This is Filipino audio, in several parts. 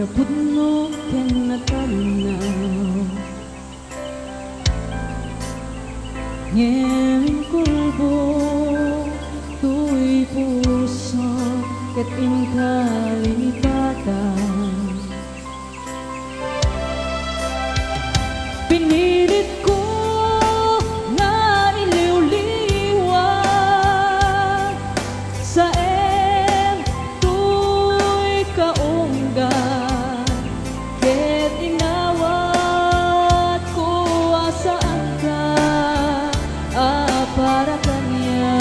Napudno ken natanaw ngem kulbo tuy puso ket inkalipatan pinilit ko nga iliw-liwat sa tuy kaungga ket inawat ko asaan ka para kanya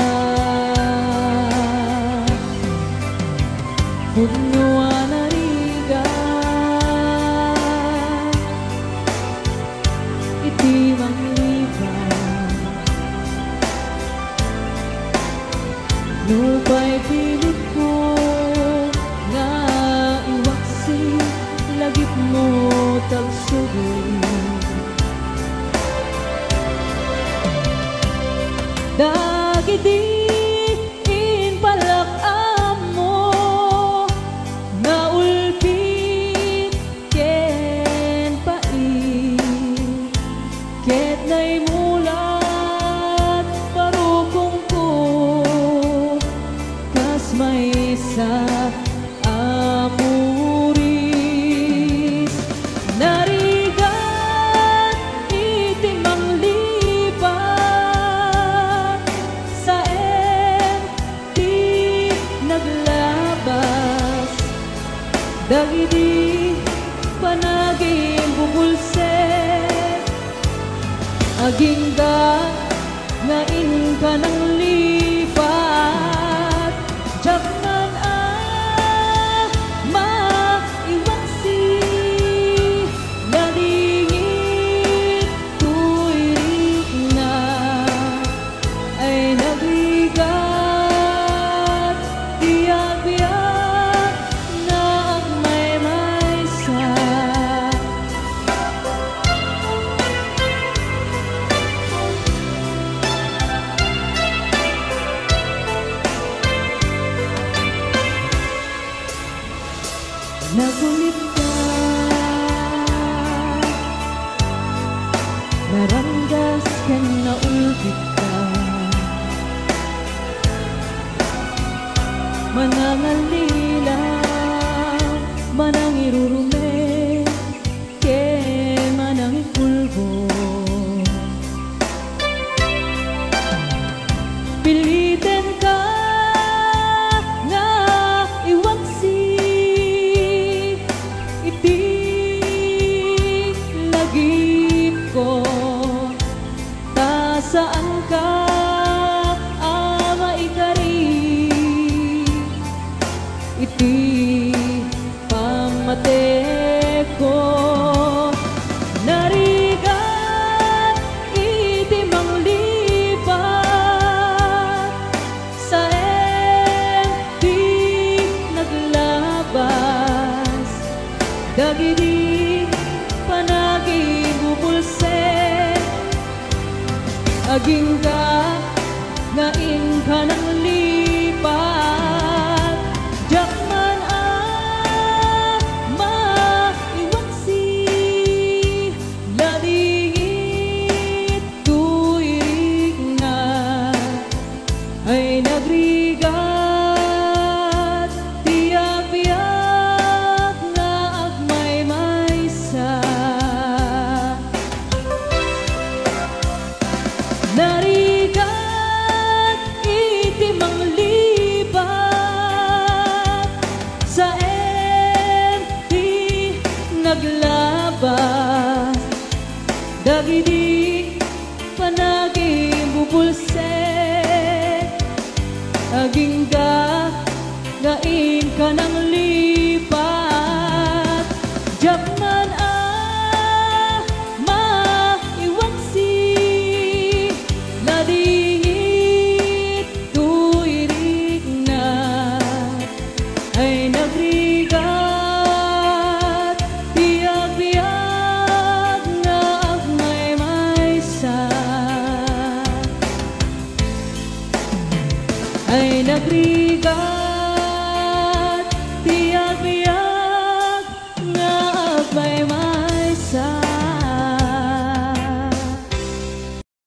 puno anariga iti mangliban lupay pilit ko nga iwaksi lagip mo tagsugoy dagiti inpalak amo nga ulpit ken pait ket naimulat parukong ko kas maysa amuris narigat iti manglibat sa ti naglabas dagiti panaging bubulset aging nga inka ng lipat jakman maiwaksi nalingit tuirik na ay nagrigat biyak-biyak na agmay-maysa nagulit ka naranggas ken naulbit ka manangalila manang irurume ken manang ipulbo piliten ka nga iwaksi iti lagip ko ta saan ka maikari iti pamate ko narigat iti manglibat sa ti naglabas dagiti panaging bubulset aging ka nga inka ng lipat jakman maiwaksi lalingit tuirik na ay nagrigat biyak-biyak na agmay-maysa narigat iti manglibat sa ti naglabas dagiti panaging bubulset aging ka nga inka ng lipat jakman maiwaksi lalingit tuirik na ay nagrigat biyak-biyak na agmay-maysa ay nagrigat